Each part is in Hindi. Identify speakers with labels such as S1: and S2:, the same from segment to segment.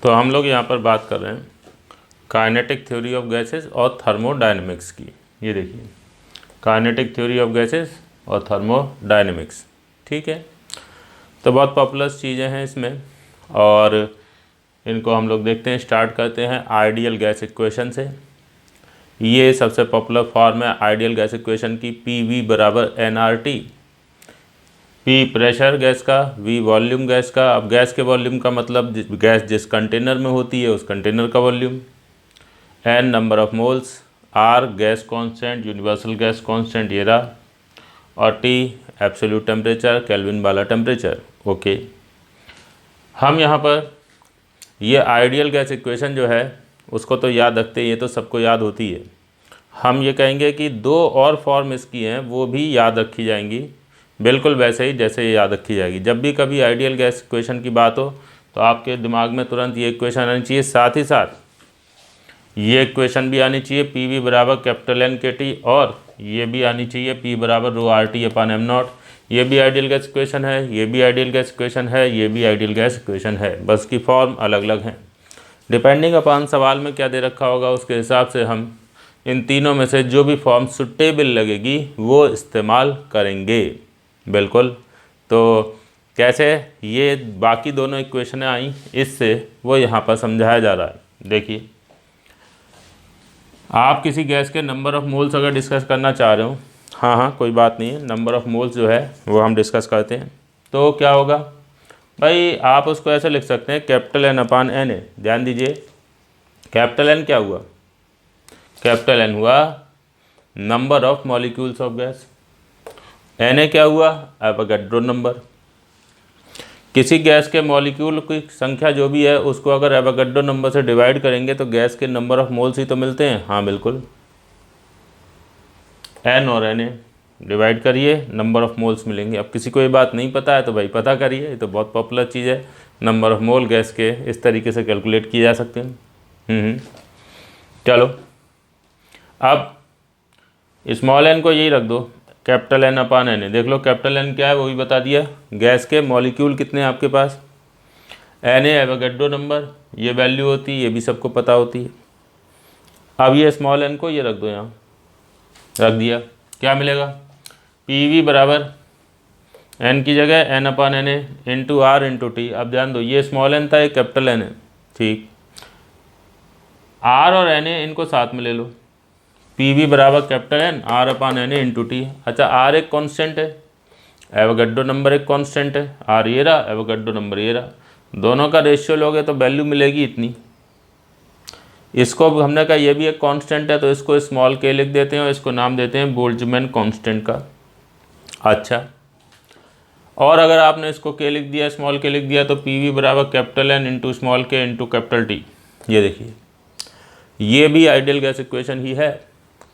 S1: तो हम लोग यहाँ पर बात कर रहे हैं काइनेटिक थ्योरी ऑफ गैसेस और थर्मोडायनेमिक्स की। ये देखिए, काइनेटिक थ्योरी ऑफ गैसेस और थर्मोडायनेमिक्स, ठीक है। तो बहुत पॉपुलर चीज़ें हैं इसमें, और इनको हम लोग देखते हैं। स्टार्ट करते हैं आइडियल गैस इक्वेशन से। ये सबसे पॉपुलर फॉर्म है आइडियल गैस इक्वेशन की, PV बराबर nRT। P प्रेशर गैस का, V वॉल्यूम गैस का। अब गैस के वॉल्यूम का मतलब गैस जिस कंटेनर में होती है उस कंटेनर का volume. N number of moles, R gas constant, universal gas constant ये रहा, और T एब्सोल्यूट टेम्परेचर, केल्विन वाला टेम्परेचर। ओके, हम यहाँ पर ये आइडियल गैस इक्वेशन जो है उसको तो याद रखते हैं, ये तो सबको याद होती है। हम ये कहेंगे कि दो और फॉर्म इसकी हैं वो भी याद रखी जाएंगी, बिल्कुल वैसे ही जैसे ये याद रखी जाएगी। जब भी कभी आइडियल गैस इक्वेशन की बात हो तो आपके दिमाग में तुरंत ये इक्वेशन आनी चाहिए, साथ ही साथ ये इक्वेशन भी आनी चाहिए, PV बराबर कैपिटल NKT, और ये भी आनी चाहिए P बराबर रो RT अपन m0। ये भी आइडियल गैस इक्वेशन है, ये भी आइडियल गैस इक्वेशन है, ये भी आइडियल गैस इक्वेशन है, बस की फॉर्म अलग अलग हैं। डिपेंडिंग अपॉन सवाल में क्या दे रखा होगा उसके हिसाब से हम इन तीनों में से जो भी फॉर्म सुटेबल लगेगी वो इस्तेमाल करेंगे। बिल्कुल। तो कैसे ये बाकी दोनों इक्वेशनें आई, इससे वो यहाँ पर समझाया जा रहा है। देखिए, आप किसी गैस के नंबर ऑफ़ मोल्स अगर डिस्कस करना चाह रहे हो, हाँ कोई बात नहीं है, नंबर ऑफ़ मोल्स जो है वो हम डिस्कस करते हैं। तो क्या होगा भाई, आप उसको ऐसे लिख सकते हैं कैपिटल N अपान Na। ध्यान दीजिए, कैपिटल N क्या हुआ, कैपिटल N हुआ number of molecules of gas, Na क्या हुआ, एवोगैड्रो नंबर। किसी गैस के मॉलिक्यूल की संख्या जो भी है उसको अगर एवोगैड्रो नंबर से डिवाइड करेंगे तो गैस के नंबर ऑफ मोल्स ही तो मिलते हैं। हाँ बिल्कुल, N और Na डिवाइड करिए, नंबर ऑफ मोल्स मिलेंगे। अब किसी को ये बात नहीं पता है तो भाई पता करिए, ये तो बहुत पॉपुलर चीज़ है। नंबर ऑफ मोल गैस के इस तरीके से कैलकुलेट किए जा सकते हैं। चलो, अब स्मॉल n को यही रख दो, कैपिटल N अपान Na। देख लो कैपिटल N क्या है वो भी बता दिया। गैस के मॉलिक्यूल कितने हैं आपके पास, Na एवोगैड्रो नंबर, ये वैल्यू होती है, ये भी सबको पता होती है। अब ये स्मॉल n को ये रख दो, यहाँ रख दिया, क्या मिलेगा, PV बराबर n की जगह N अपान Na into R into T। अब ध्यान दो, ये स्मॉल n था, ये कैपिटल N है, ठीक। R और Na इनको साथ में ले लो, PV बराबर कैपिटल N R अपान Na इंटू T। अच्छा, R एक कांस्टेंट है, एवोगैड्रो नंबर एक कांस्टेंट है, R ये रहा, एवोगैड्रो नंबर ये रहा, दोनों का रेशियो लोगे तो वैल्यू मिलेगी इतनी। इसको हमने कहा ये भी एक कांस्टेंट है तो इसको स्मॉल k लिख देते हैं और इसको नाम देते हैं बोल्ट्जमैन कांस्टेंट का। अच्छा, और अगर आपने इसको k लिख दिया, स्मॉल k लिख दिया, तो PV बराबर capital N into small k into capital T। ये देखिए, ये भी आइडियल गैस इक्वेशन ही है,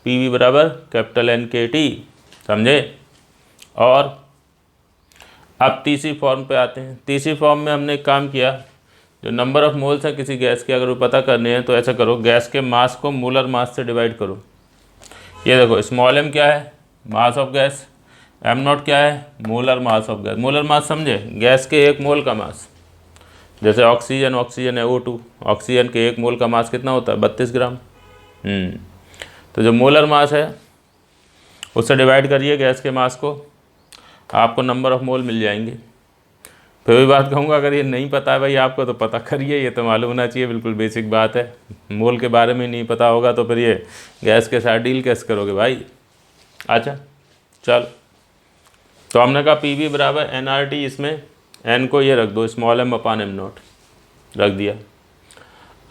S1: PV बराबर कैपिटल NKT, समझे। और अब तीसरी फॉर्म पे आते हैं। तीसरी फॉर्म में हमने एक काम किया, जो नंबर ऑफ मोल्स हैं किसी गैस के अगर वो पता करने हैं तो ऐसा करो, गैस के मास को मोलर मास से डिवाइड करो। ये देखो, स्मॉल m क्या है, मास ऑफ गैस, m0 क्या है, molar mass of gas. Molar mass समझे, गैस के एक मोल का मास। जैसे ऑक्सीजन है O2, ऑक्सीजन के एक मोल का मास कितना होता है, 32 ग्राम। तो जो मोलर मास है उससे डिवाइड करिए गैस के मास को, आपको नंबर ऑफ मोल मिल जाएंगे। फिर भी बात कहूँगा, अगर ये नहीं पता है भाई आपको तो पता करिए, ये तो मालूम होना चाहिए, बिल्कुल बेसिक बात है। मोल के बारे में नहीं पता होगा तो फिर ये गैस के साथ डील कैसे करोगे भाई। अच्छा चल, तो हमने कहा PV बराबर nRT, इसमें n को ये रख दो, स्मॉल m अपान m0 रख दिया।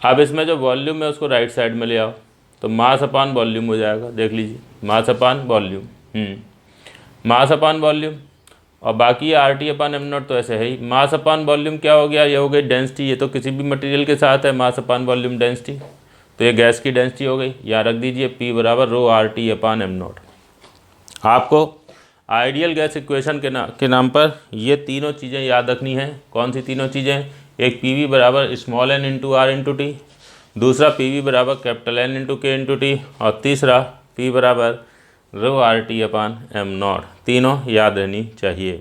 S1: अब इसमें जो वॉल्यूम है उसको राइट साइड में ले आओ, तो मास अपान वॉल्यूम हो जाएगा। देख लीजिए, मास अपान वॉल्यूम, मास अपान वॉल्यूम, और बाकी RT अपान m0 तो ऐसे है ही। मास अपान वॉल्यूम क्या हो गया, ये हो गई डेंसिटी। ये तो किसी भी मटेरियल के साथ है, मास अपान वॉल्यूम डेंसिटी, तो ये गैस की डेंसिटी हो गई। यहाँ रख दीजिए P बराबर रो RT अपान m0। आपको आइडियल गैस इक्वेशन के नाम पर ये तीनों चीज़ें याद रखनी हैं। कौन सी तीनों चीज़ें, एक PV बराबर small n into R into T, दूसरा PV बराबर capital N into K into T, और तीसरा P बराबर रो RT अपान m0। तीनों याद रहनी चाहिए,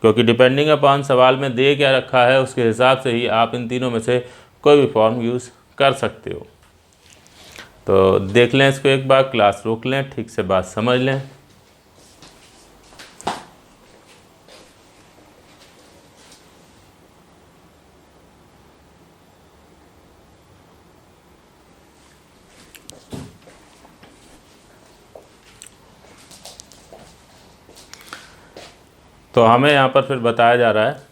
S1: क्योंकि डिपेंडिंग अपान सवाल में दे क्या रखा है उसके हिसाब से ही आप इन तीनों में से कोई भी फॉर्म यूज़ कर सकते हो। तो देख लें इसको एक बार, क्लास रोक लें, ठीक से बात समझ लें। तो हमें यहाँ पर फिर बताया जा रहा है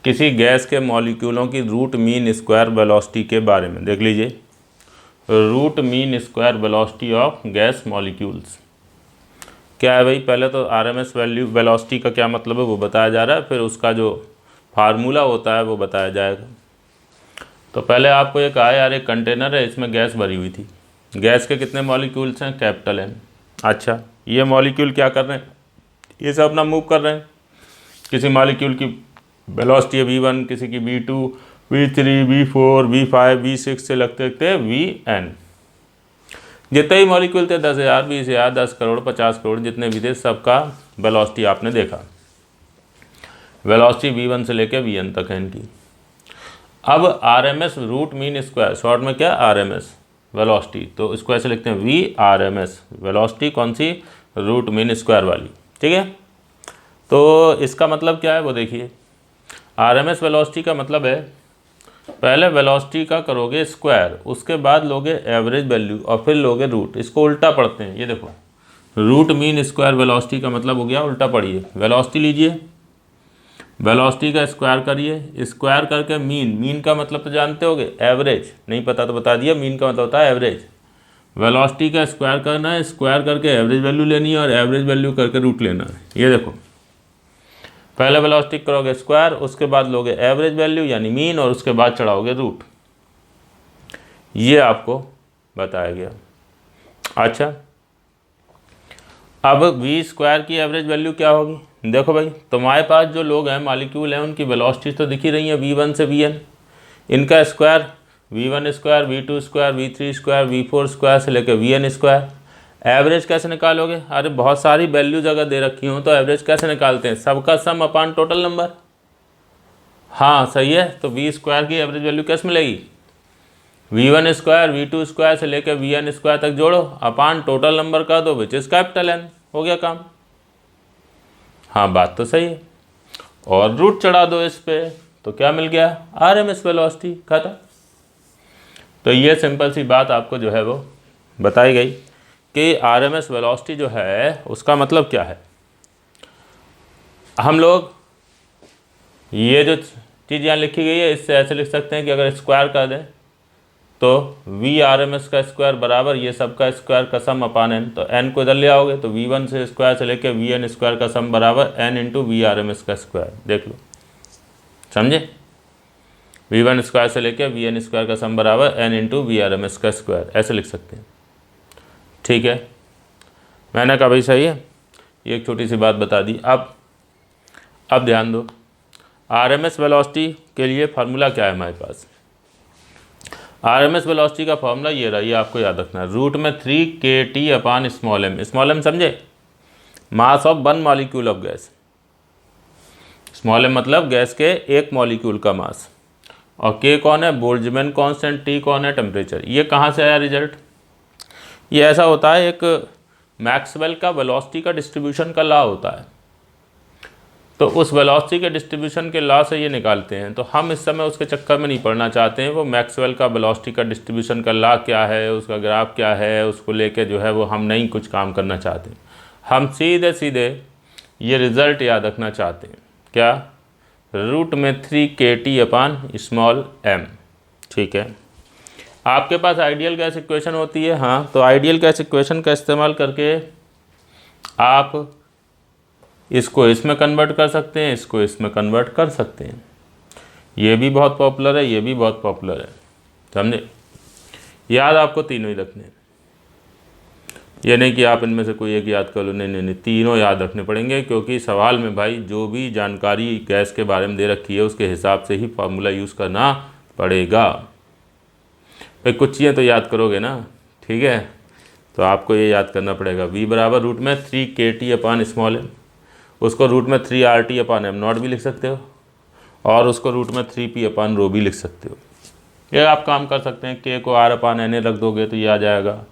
S1: किसी गैस के मॉलिक्यूलों की रूट मीन स्क्वायर वेलोसिटी के बारे में। देख लीजिए, root mean square velocity of gas molecules क्या है भाई। पहले तो आरएमएस वैल्यू वेलोसिटी का क्या मतलब है वो बताया जा रहा है, फिर उसका जो फार्मूला होता है वो बताया जाएगा। तो पहले आपको ये कहा यार, एक कंटेनर है, इसमें गैस भरी हुई थी। गैस के कितने मॉलिक्यूल्स हैं? Capital N. अच्छा, ये मॉलिक्यूल क्या कर रहे हैं? ये सब अपना मूव कर रहे हैं। किसी मॉलिक्यूल की वेलोसिटी है v1, किसी की v2, v3, v4, v5, v6 से लगते लगते vn। जितने ही मॉलिक्यूल थे 10,000, 20,000, 10 करोड़, 50 करोड़, जितने भी थे, सबका वेलोसिटी आपने देखा। वेलोसिटी v1 से लेकर vn तक है इनकी। अब RMS root mean square, short में क्या? आरएमएस वेलोसिटी, तो इसको ऐसे लिखते हैं वी आरएमएस वेलोसिटी। कौन सी? रूट मीन स्क्वायर वाली, ठीक है। तो इसका मतलब क्या है वो देखिए। आरएमएस वेलोसिटी का मतलब है, पहले वेलोसिटी का करोगे स्क्वायर, उसके बाद लोगे एवरेज वैल्यू और फिर लोगे रूट। इसको उल्टा पढ़ते हैं, ये देखो, रूट मीन स्क्वायर वेलोसिटी का मतलब हो गया उल्टा पढ़िए। वेलोसिटी लीजिए, वेलोसिटी का स्क्वायर करिए, स्क्वायर करके मीन, मीन का मतलब तो जानते होगे एवरेज, नहीं पता तो बता दिया, मीन का मतलब होता है एवरेज। वेलोसिटी का स्क्वायर करना है, स्क्वायर करके एवरेज वैल्यू लेनी है और एवरेज वैल्यू करके रूट लेना है। ये देखो, पहले वेलोसिटी करोगे स्क्वायर, उसके बाद लोगे एवरेज वैल्यू यानी मीन, और उसके बाद चढ़ाओगे रूट। ये आपको बताया गया। अच्छा, अब वी स्क्वायर की एवरेज वैल्यू क्या होगी? देखो भाई, तुम्हारे पास जो लोग हैं, मॉलिक्यूल हैं, उनकी वेलोसिटी तो दिख ही रही है, v1 से vn। इनका square v1 square, v2 square, v3 square, v4 square से लेकर vn स्क्वायर। एवरेज कैसे निकालोगे? अरे बहुत सारी वैल्यूज अगर दे रखी हो तो एवरेज कैसे निकालते हैं? सबका सम अपान टोटल नंबर। हाँ सही है, तो वी स्क्वायर की एवरेज वैल्यू कैसे मिलेगी? v1 स्क्वायर, v2 स्क्वायर से लेकर vn स्क्वायर तक जोड़ो, अपान टोटल नंबर कर दो विच इज कैपिटल एन, हो गया काम। हाँ बात तो सही है, और रूट चढ़ा दो इस पे, तो क्या मिल गया? आरएमएस वेलोसिटी, खत्म। तो ये सिंपल सी बात आपको जो है वो बताई गई कि आरएमएस वेलोसिटी जो है उसका मतलब क्या है। हम लोग ये जो चीज़ यहाँ लिखी गई है, इससे ऐसे लिख सकते हैं कि अगर स्क्वायर कर दें तो वी आरएमएस का स्क्वायर बराबर ये सब का स्क्वायर का सम अपान एन। तो एन को इधर ले आओगे तो v1 से स्क्वायर से लेकर vn स्क्वायर का सम बराबर एन इंटू वी आरएमएस का स्क्वायर। देख लो, समझे? v1 स्क्वायर से लेकर vn स्क्वायर का सम बराबर एन इंटू वी आरएमएस का स्क्वायर, ऐसे लिख सकते हैं। ठीक है, मैंने कहा भाई सही है, ये एक छोटी सी बात बता दी। अब ध्यान दो, आरएमएस वेलोसिटी के लिए फार्मूला क्या है हमारे पास। आरएमएस वेलोसिटी का फार्मूला ये रहा, ये आपको याद रखना है, रूट में 3kT upon small M. Small M समझे? Mass of one molecule of gas. Small M मतलब गैस के एक मॉलिक्यूल का मास, और के कौन है? बोल्ट्जमैन कांस्टेंट, टी कौन है? टेम्परेचर। ये कहाँ से आया रिजल्ट? ये ऐसा होता है, एक मैक्सवेल का वेलोसिटी का डिस्ट्रीब्यूशन का लॉ होता है, तो उस वेलोसिटी के डिस्ट्रीब्यूशन के लॉ से ये निकालते हैं। तो हम इस समय उसके चक्कर में नहीं पड़ना चाहते हैं, वो मैक्सवेल का वेलोसिटी का डिस्ट्रीब्यूशन का लॉ क्या है, उसका ग्राफ क्या है, उसको लेके जो है वो हम नहीं कुछ काम करना चाहते। हम सीधे सीधे ये रिज़ल्ट याद रखना चाहते हैं, क्या? रूट में 3kT अपान स्मॉल एम। ठीक है, आपके पास आइडियल गैस इक्वेशन होती है, हाँ, तो आइडियल गैस इक्वेशन का इस्तेमाल करके आप इसको इसमें कन्वर्ट कर सकते हैं, इसको इसमें कन्वर्ट कर सकते हैं। ये भी बहुत पॉपुलर है, ये भी बहुत पॉपुलर है, समझे? याद आपको तीनों ही रखने, ये नहीं कि आप इनमें से कोई एक याद कर लो, नहीं नहीं नहीं, तीनों याद रखने पड़ेंगे, क्योंकि सवाल में भाई जो भी जानकारी गैस के बारे में दे रखी है उसके हिसाब से ही फार्मूला यूज़ करना पड़ेगा। भाई कुछ चीज़ें तो याद करोगे ना, ठीक है? तो आपको ये याद करना पड़ेगा, v बराबर रूट में 3kT अपान स्मॉल एम, उसको रूट में 3RT अपान एम नॉट भी लिख सकते हो, और उसको रूट में 3p/ρ भी लिख सकते हो। ये आप काम कर सकते हैं, k को r/na रख दोगे तो ये आ जाएगा,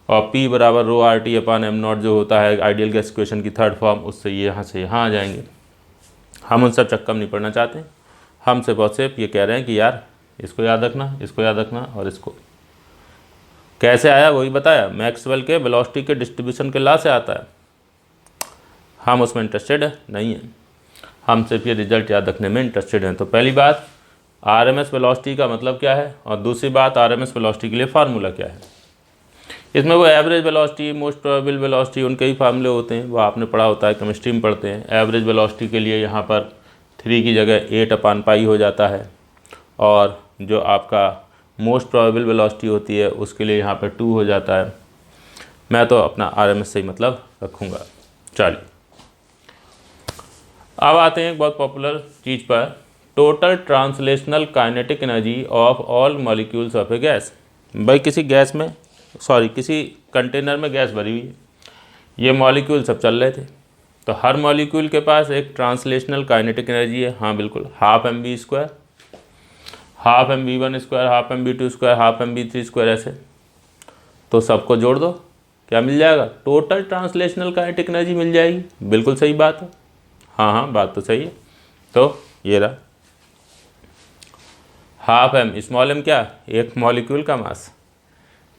S1: और p बराबर ρRT/m0 जो होता है आइडियल गैस इक्वेशन की थर्ड फॉर्म, उससे ये यहाँ से यहाँ आ जाएंगे। हम उन सब चक्कर में नहीं पड़ना चाहते, हम सिर्फ ये कह रहे हैं कि यार इसको याद रखना, इसको याद रखना, और इसको कैसे आया वही बताया, मैक्सवेल के वेलोसिटी के डिस्ट्रीब्यूशन के लॉ से आता है। हम उसमें इंटरेस्टेड नहीं हैं, हम सिर्फ ये रिजल्ट याद रखने में इंटरेस्टेड हैं। तो पहली बात RMS वेलोसिटी का मतलब क्या है, और दूसरी बात RMS वेलोसिटी के लिए फार्मूला क्या है। इसमें वो average velocity, most probable velocity, उनके ही फार्मूले होते हैं, वो आपने पढ़ा होता है, केमिस्ट्री में पढ़ते हैं। एवरेज वेलोसिटी के लिए यहाँ पर 3 की जगह 8/π हो जाता है, और जो आपका मोस्ट प्रोबेबल वेलोसिटी होती है उसके लिए यहाँ पर 2 हो जाता है। मैं तो अपना RMS से ही मतलब रखूँगा। चलिए अब आते हैं एक बहुत पॉपुलर चीज़ पर, total translational kinetic energy of all molecules of A gas. भाई किसी कंटेनर में गैस भरी हुई है, ये मॉलिक्यूल सब चल रहे थे, तो हर मॉलिक्यूल के पास एक ट्रांसलेशनल काइनेटिक एनर्जी है। हाँ बिल्कुल, 12mv², 12mv1², 12mv2², 12mv3², ऐसे। तो सबको जोड़ दो, क्या मिल जाएगा, टोटल ट्रांसलेशनल काइनेटिक एनर्जी मिल जाएगी। बिल्कुल सही बात है, हाँ बात तो सही है। तो ये रहा 12m, स्मॉल m क्या, एक मॉलिक्यूल का मास।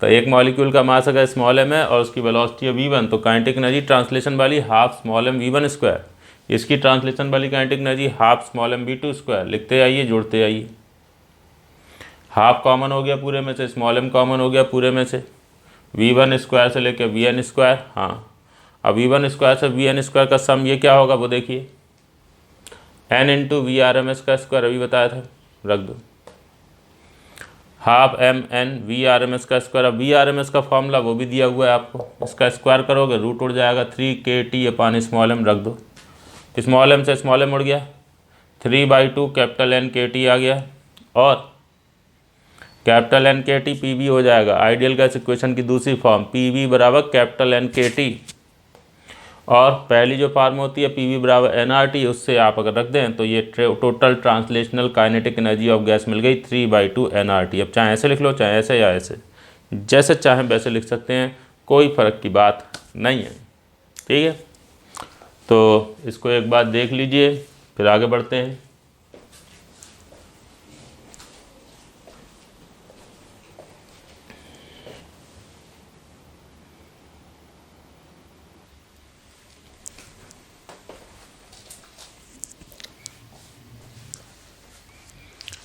S1: तो एक मॉलिक्यूल का मास अगर स्मॉल m है और उसकी वेलोसिटी है v1, तो काइनेटिक एनर्जी ट्रांसलेशन वाली 12m_v1², इसकी ट्रांसलेशन वाली काइनेटिक एनर्जी 12m_v2²। लिखते आइए, जोड़ते आइए। हाफ कॉमन हो गया पूरे में से, स्मॉल m कॉमन हो गया पूरे में से, v1² से लेकर vn²। हाँ, अब v1² से vn² का सम ये क्या होगा वो देखिए, n × v_RMS², अभी बताया था, रख दो 12mn v_RMS²। अब v_RMS का फॉर्मूला वो भी दिया हुआ है आपको, इसका स्क्वायर करोगे रूट उड़ जाएगा 3kT/स्मॉल m, रख दो। स्मॉल m से स्मॉल m उड़ गया, 3/2 कैपिटल N kT आ गया, और कैपिटल N kT PV हो जाएगा। आइडियल गैस इक्वेशन की दूसरी फॉर्म PV बराबर कैपिटल N kT, और पहली जो फॉर्म होती है PV बराबर nRT, उससे आप अगर रख दें तो ये total translational kinetic energy of gas मिल गई 3/2 nRT। अब चाहे ऐसे लिख लो, चाहे ऐसे या ऐसे, जैसे चाहें वैसे लिख सकते हैं, कोई फ़र्क की बात नहीं है। ठीक है, तो इसको एक बार देख लीजिए, फिर आगे बढ़ते हैं।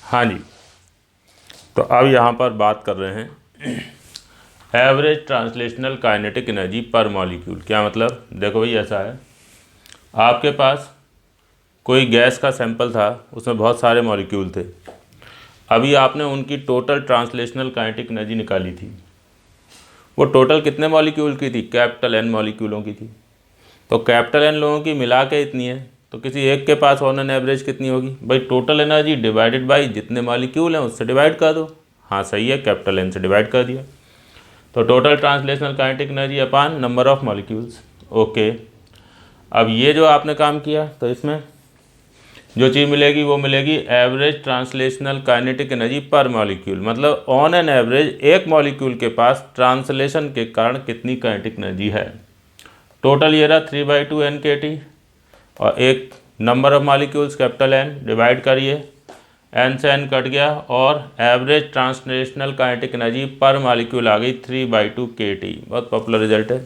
S1: हाँ जी, तो अब यहाँ पर बात कर रहे हैं एवरेज ट्रांसलेशनल काइनेटिक एनर्जी पर मॉलिक्यूल। क्या मतलब, देखो भाई ऐसा है, आपके पास कोई गैस का सैंपल था, उसमें बहुत सारे मॉलिक्यूल थे, अभी आपने उनकी टोटल ट्रांसलेशनल काइनेटिक एनर्जी निकाली थी। वो टोटल कितने मॉलिक्यूल की थी, कैपिटल N मॉलिक्यूलों की थी। तो कैपिटल N लोगों की मिला के इतनी है, तो किसी एक के पास ऑन एन एवरेज कितनी होगी, भाई टोटल एनर्जी डिवाइडेड बाई जितने मॉलिक्यूल हैं उससे डिवाइड कर दो। हाँ सही है, कैपिटल N से डिवाइड कर दिया, तो total translational kinetic energy upon number of molecules. Okay, अब ये जो आपने काम किया, तो इसमें जो चीज़ मिलेगी वो मिलेगी एवरेज ट्रांसलेशनल काइनेटिक एनर्जी पर मॉलिक्यूल, मतलब ऑन एन एवरेज एक मॉलिक्यूल के पास ट्रांसलेशन के कारण कितनी काइनेटिक एनर्जी है। टोटल ये रहा 3/2 nKT, और एक number of molecules capital N, divide करिए, N से N कट गया, और एवरेज ट्रांसलेशनल काइनेटिक एनर्जी पर मॉलिक्यूल आ गई 3/2 kT। बहुत पॉपुलर रिजल्ट है।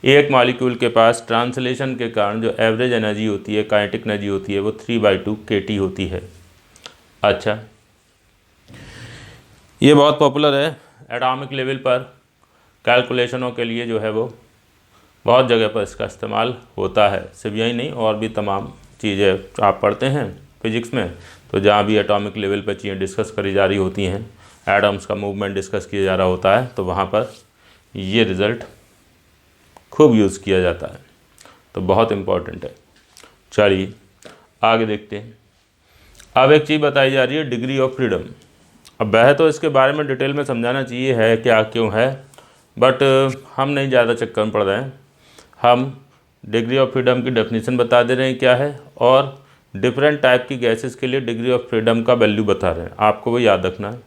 S1: एक मॉलिक्यूल के पास ट्रांसलेशन के कारण जो एवरेज एनर्जी होती है, काइनेटिक एनर्जी होती है, वो 3/2 kT होती है। अच्छा, ये बहुत पॉपुलर है एटॉमिक लेवल पर, कैलकुलेशनों के लिए जो है वो बहुत जगह पर इसका इस्तेमाल होता है। सिर्फ यही नहीं, और भी तमाम चीज़ें आप पढ़ते हैं फिजिक्स में, तो जहाँ भी एटॉमिक लेवल पर चीज़ें डिस्कस करी जा रही होती हैं, एटम्स का मूवमेंट डिस्कस किया जा रहा होता है, तो वहाँ पर ये रिज़ल्ट खूब यूज़ किया जाता है, तो बहुत इम्पॉर्टेंट है। चलिए आगे देखते हैं। अब एक चीज़ बताई जा रही है, डिग्री ऑफ फ्रीडम। अब वह तो इसके बारे में डिटेल में समझाना चाहिए है क्या क्यों है, बट हम नहीं ज़्यादा चक्कर में पड़ रहे हैं। हम डिग्री ऑफ फ्रीडम की डेफिनेशन बता दे रहे हैं क्या है, और डिफरेंट टाइप की गैसेस के लिए डिग्री ऑफ फ्रीडम का वैल्यू बता रहे हैं, आपको वो याद रखना है।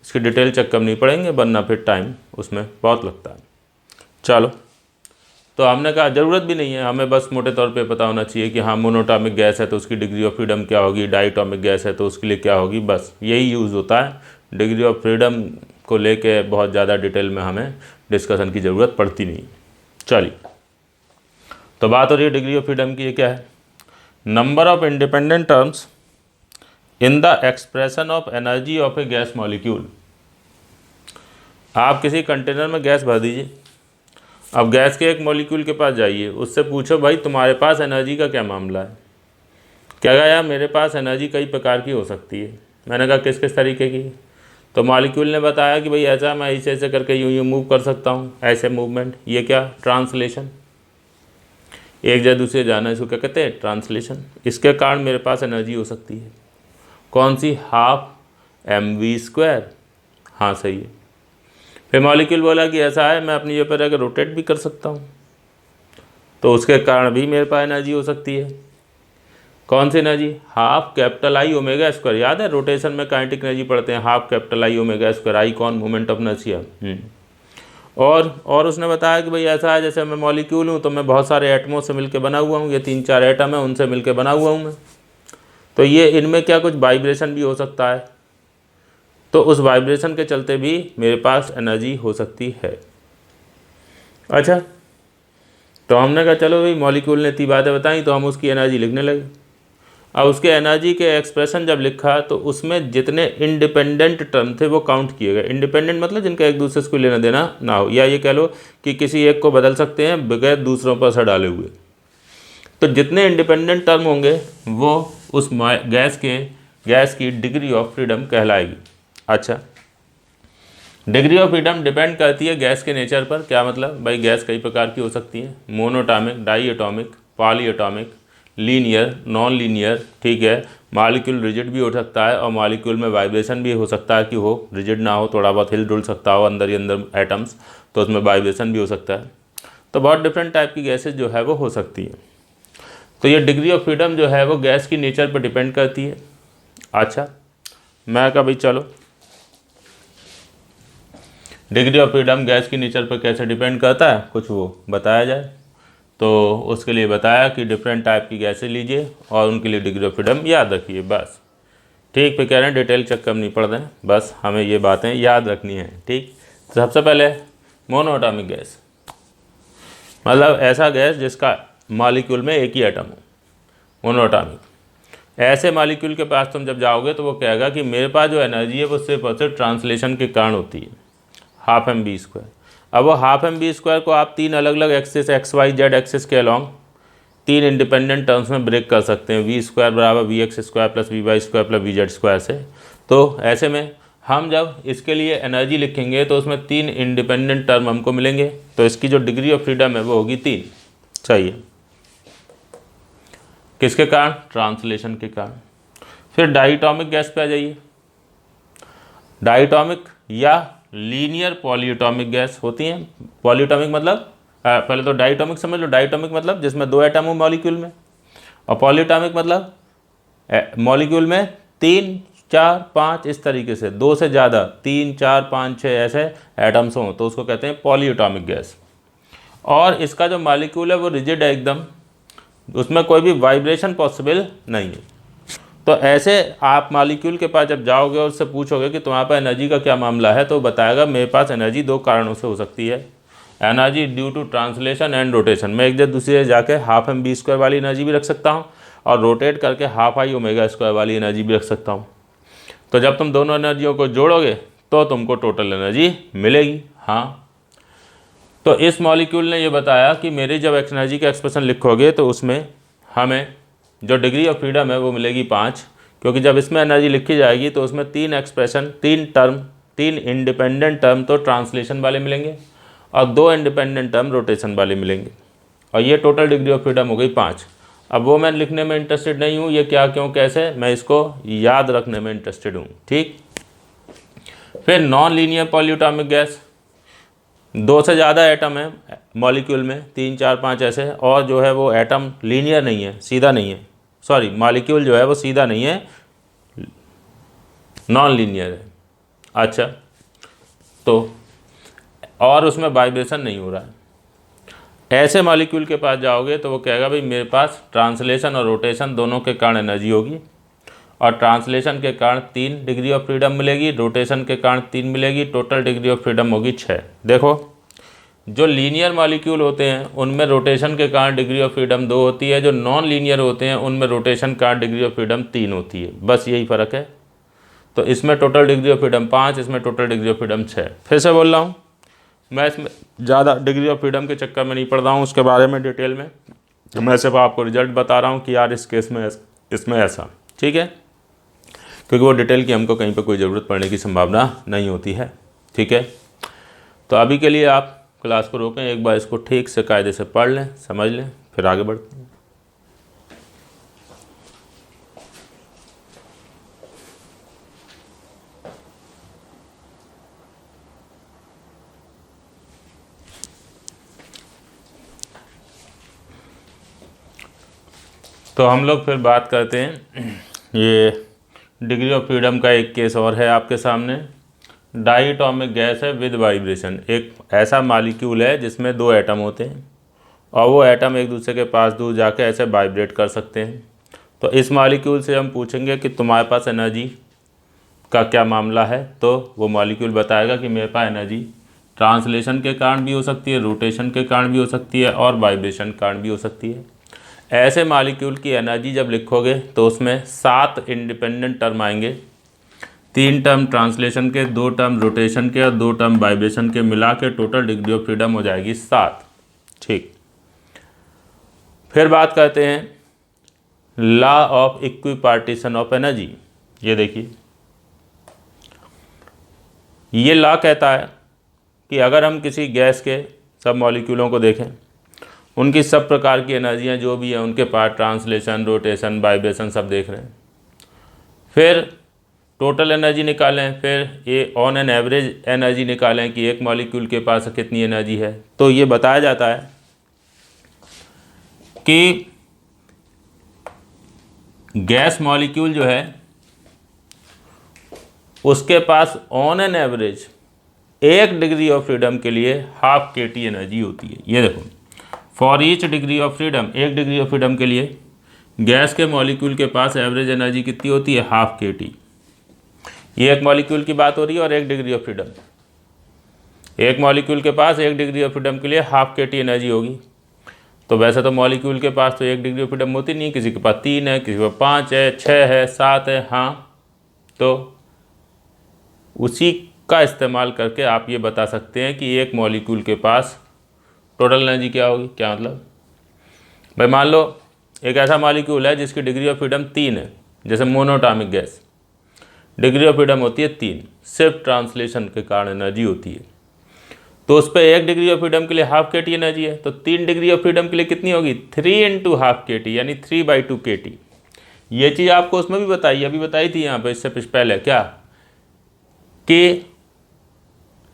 S1: इसकी डिटेल चेक नहीं पड़ेंगे वरना फिर टाइम उसमें बहुत लगता है। चलो, तो हमने कहा ज़रूरत भी नहीं है, हमें बस मोटे तौर पे पता होना चाहिए कि हाँ मोनोटॉमिक गैस है तो उसकी डिग्री ऑफ फ्रीडम क्या होगी, डाइटॉमिक गैस है तो उसके लिए क्या होगी, बस यही यूज़ होता है। डिग्री ऑफ फ्रीडम को लेके बहुत ज़्यादा डिटेल में हमें डिस्कशन की ज़रूरत पड़ती नहीं। चलिए, तो बात हो रही है डिग्री ऑफ फ्रीडम की। ये क्या है? Number of independent terms in the expression of energy of A gas molecule. आप किसी कंटेनर में गैस भर दीजिए, अब गैस के एक मॉलिक्यूल के पास जाइए, उससे पूछो भाई तुम्हारे पास एनर्जी का क्या मामला है। क्या कहा यार मेरे पास एनर्जी कई प्रकार की हो सकती है। मैंने कहा किस किस तरीके की? तो मॉलिक्यूल ने बताया कि भाई ऐसा मैं ऐसे ऐसे करके यूँ यूँ मूव कर सकता हूँ, ऐसे मूवमेंट। ये क्या? ट्रांसलेशन। एक जगह दूसरे जाना, इसको क्या कहते हैं? ट्रांसलेशन। इसके कारण मेरे पास एनर्जी हो सकती है। कौन सी? 12mv²। हाँ सही है। फिर मॉलिक्यूल बोला कि ऐसा है मैं अपनी जगह पर रहकर रोटेट भी कर सकता हूँ, तो उसके कारण भी मेरे पास एनर्जी हो सकती है। कौन सी एनर्जी? 12I⍵²। याद है रोटेशन में काइनेटिक एनर्जी पढ़ते हैं, 12I⍵²। आई कौन? Moment of inertia. और उसने बताया कि भाई ऐसा है जैसे मैं मॉलिक्यूल हूँ तो मैं बहुत सारे एटमों से मिलकर बना हुआ हूँ, ये 3-4 एटम है उनसे मिलकर बना हुआ हूँ मैं, तो ये इनमें क्या कुछ वाइब्रेशन भी हो सकता है, तो उस वाइब्रेशन के चलते भी मेरे पास एनर्जी हो सकती है। अच्छा, तो हमने कहा चलो भाई मॉलिक्यूल ने इतनी बातें बताई तो हम उसकी एनर्जी लिखने लगे। अब उसके एनर्जी के एक्सप्रेशन जब लिखा तो उसमें जितने इंडिपेंडेंट टर्म थे वो काउंट किए गए। इंडिपेंडेंट मतलब जिनका एक दूसरे से कोई लेना देना ना हो, या ये कह लो कि किसी एक को बदल सकते हैं बगैर दूसरों पर असर डाले हुए। तो जितने इंडिपेंडेंट टर्म होंगे वो उस गैस की डिग्री ऑफ फ्रीडम कहलाएगी। अच्छा, डिग्री ऑफ फ्रीडम डिपेंड करती है गैस के नेचर पर। क्या मतलब? भाई गैस कई प्रकार की हो सकती है, monatomic, diatomic, polyatomic, linear, nonlinear. ठीक है, मॉलिक्यूल रिजिड भी हो सकता है और मॉलिक्यूल में वाइब्रेशन भी हो सकता है कि हो रिजिड ना हो, थोड़ा बहुत हिल डुल सकता हो अंदर ही अंदर एटम्स, तो उसमें वाइब्रेशन भी हो सकता है। तो बहुत डिफरेंट टाइप की गैसेज जो है वो हो सकती हैं। तो ये डिग्री ऑफ फ्रीडम जो है वो गैस की नेचर पर डिपेंड करती है। अच्छा, मैं कहा भाई चलो डिग्री ऑफ फ्रीडम गैस की नेचर पर कैसे डिपेंड करता है कुछ वो बताया जाए। तो उसके लिए बताया कि डिफरेंट टाइप की गैसें लीजिए और उनके लिए डिग्री ऑफ फ्रीडम याद रखिए, बस। ठीक, पे कह रहे हैं डिटेल चक्कर नहीं पड़ रहे हैं, बस हमें ये बातें याद रखनी है। ठीक, तो सबसे पहले मोनोएटॉमिक गैस मतलब ऐसा गैस जिसका मॉलिक्यूल में एक ही एटम हो, मोनोएटॉमिक। ऐसे मॉलिक्यूल के पास तुम जब जाओगे तो वो कहेगा कि मेरे पास जो एनर्जी है वो सिर्फ और सिर्फ ट्रांसलेशन के कारण होती है, 12mv²। अब वो 12mv² को आप 3 अलग अलग एक्सिस XYZ एक्सिस के अलॉन्ग 3 इंडिपेंडेंट टर्म्स में ब्रेक कर सकते हैं, v² = vx² + vy² + vz² से। तो ऐसे में हम जब इसके लिए एनर्जी लिखेंगे तो उसमें 3 इंडिपेंडेंट टर्म हमको मिलेंगे, तो इसकी जो डिग्री ऑफ फ्रीडम है वो होगी 3। चाहिए किसके कारण? ट्रांसलेशन के कारण। फिर डाइटॉमिक गैस पे आ जाइए। डाइटॉमिक या लीनियर पॉलीएटॉमिक गैस होती हैं। पॉलीएटॉमिक मतलब पहले तो डाइटॉमिक समझ लो। डाइटॉमिक मतलब जिसमें 2 एटम हो मॉलिक्यूल में, और पॉलीएटॉमिक मतलब मॉलिक्यूल में 3, 4, 5 इस तरीके से 2 से ज़्यादा 3, 4, 5, 6 ऐसे एटम्स हों तो उसको कहते हैं पॉलीएटॉमिक गैस। और इसका जो मॉलिक्यूल है वो रिजिड है एकदम, उसमें कोई भी वाइब्रेशन पॉसिबल नहीं है। तो ऐसे आप मॉलिक्यूल के पास जब जाओगे और उससे पूछोगे कि तुम्हारे पास एनर्जी का क्या मामला है, तो बताएगा मेरे पास एनर्जी 2 कारणों से हो सकती है। Energy due to translation and rotation. मैं एक जगह दूसरी जगह जाके 12mv² वाली एनर्जी भी रख सकता हूँ और रोटेट करके 12I⍵² वाली एनर्जी भी रख सकता हूँ। तो जब तुम दोनों एनर्जियों को जोड़ोगे तो तुमको टोटल एनर्जी मिलेगी। हाँ, तो इस मॉलिक्यूल ने ये बताया कि मेरी जब एनर्जी का एक्सप्रेशन लिखोगे तो उसमें हमें जो डिग्री ऑफ फ्रीडम है वो मिलेगी 5, क्योंकि जब इसमें एनर्जी लिखी जाएगी तो उसमें 3 एक्सप्रेशन, 3 टर्म, 3 इंडिपेंडेंट टर्म तो ट्रांसलेशन वाले मिलेंगे और 2 इंडिपेंडेंट टर्म रोटेशन वाले मिलेंगे, और ये टोटल डिग्री ऑफ फ्रीडम हो गई 5। अब वो मैं लिखने में इंटरेस्टेड नहीं हूँ, ये क्या क्यों कैसे, मैं इसको याद रखने में इंटरेस्टेड हूँ। ठीक, फिर नॉन लीनियर पॉलीएटॉमिक गैस, 2 से ज़्यादा एटम है मॉलिक्यूल में, 3, 4, 5 ऐसे, और जो है वो एटम लीनियर नहीं है, सीधा नहीं है, सॉरी मॉलिक्यूल जो है वो सीधा नहीं है, नॉन लीनियर है। अच्छा, तो और उसमें वाइब्रेशन नहीं हो रहा है। ऐसे मॉलिक्यूल के पास जाओगे तो वो कहेगा भाई मेरे पास ट्रांसलेशन और रोटेशन दोनों के कारण एनर्जी होगी, और ट्रांसलेशन के कारण 3 डिग्री ऑफ फ्रीडम मिलेगी, रोटेशन के कारण 3 मिलेगी, टोटल डिग्री ऑफ फ्रीडम होगी 6। देखो जो लीनियर मॉलिक्यूल होते हैं उनमें रोटेशन के कारण डिग्री ऑफ फ्रीडम 2 होती है, जो नॉन लीनियर होते हैं उनमें रोटेशन के कारण डिग्री ऑफ फ्रीडम 3 होती है, बस यही फ़र्क है। तो इसमें टोटल डिग्री ऑफ फ्रीडम 5, इसमें टोटल डिग्री ऑफ फ्रीडम 6। फिर से बोल रहा हूँ, मैं इसमें ज़्यादा डिग्री ऑफ फ्रीडम के चक्कर में नहीं पड़ रहा हूँ उसके बारे में डिटेल में, मैं सिर्फ आपको रिजल्ट बता रहा हूँ कि यार इस केस में इसमें ऐसा, ठीक है, क्योंकि वो डिटेल की हमको कहीं पर कोई ज़रूरत पड़ने की संभावना नहीं होती है, ठीक है। तो अभी के लिए आप क्लास को रोकें, एक बार इसको ठीक से कायदे से पढ़ लें, समझ लें, फिर आगे बढ़ते हैं। तो हम लोग फिर बात करते हैं, ये डिग्री ऑफ फ्रीडम का एक केस और है आपके सामने। डायटोमिक गैस है विद वाइब्रेशन। एक ऐसा मॉलिक्यूल है जिसमें 2 एटम होते हैं और वो एटम एक दूसरे के पास दूर जाके ऐसे वाइब्रेट कर सकते हैं। तो इस मॉलिक्यूल से हम पूछेंगे कि तुम्हारे पास एनर्जी का क्या मामला है, तो वो मॉलिक्यूल बताएगा कि मेरे पास एनर्जी ट्रांसलेशन के कारण भी हो सकती है, रोटेशन के कारण भी हो सकती है और वाइब्रेशन के कारण भी हो सकती है। ऐसे मॉलिक्यूल की एनर्जी जब लिखोगे तो उसमें 7 इंडिपेंडेंट टर्म आएंगे, 3 टर्म ट्रांसलेशन के, 2 टर्म रोटेशन के और 2 टर्म वाइब्रेशन के, मिला के टोटल डिग्री ऑफ फ्रीडम हो जाएगी 7। ठीक, फिर बात करते हैं law of equipartition of energy. ये देखिए, ये लॉ कहता है कि अगर हम किसी गैस के सब मॉलिक्यूलों को देखें, उनकी सब प्रकार की एनर्जियाँ जो भी हैं उनके पास ट्रांसलेशन, रोटेशन, वाइब्रेशन सब देख रहे हैं, फिर टोटल एनर्जी निकालें, फिर ये ऑन एन एवरेज एनर्जी निकालें कि एक मॉलिक्यूल के पास कितनी एनर्जी है। तो ये बताया जाता है कि गैस मॉलिक्यूल जो है उसके pass on an average 1 degree of freedom के लिए ½ kT एनर्जी होती है। ये देखो, for each degree of freedom, 1 degree of freedom के लिए गैस के मॉलिक्यूल के पास एवरेज एनर्जी कितनी होती है? ½ kT। ये एक मॉलिक्यूल की बात हो रही है और 1 डिग्री ऑफ फ्रीडम, एक मॉलिक्यूल के पास 1 डिग्री ऑफ फ्रीडम के लिए ½ kT एनर्जी होगी। तो वैसे तो मॉलिक्यूल के पास तो 1 डिग्री ऑफ फ्रीडम होती नहीं, किसी के पास 3 है, किसी के पास 5 है, 6 है, 7 है। हाँ, तो उसी का इस्तेमाल करके आप ये बता सकते हैं कि एक मॉलिक्यूल के पास टोटल एनर्जी क्या होगी। क्या मतलब भाई, मान लो एक ऐसा मॉलिक्यूल है जिसकी डिग्री ऑफ फ्रीडम 3 है, जैसे monoatomic gas, degree of freedom होती है 3, सिर्फ ट्रांसलेशन के कारण एनर्जी होती है। तो उस पर 1 डिग्री ऑफ फ्रीडम के लिए ½ kT एनर्जी है, तो 3 डिग्री ऑफ फ्रीडम के लिए कितनी होगी? 3 × ½ kT, यानी 3/2 kT। ये चीज़ आपको उसमें भी बताई, अभी बताई थी यहाँ पे इससे पहले, क्या कि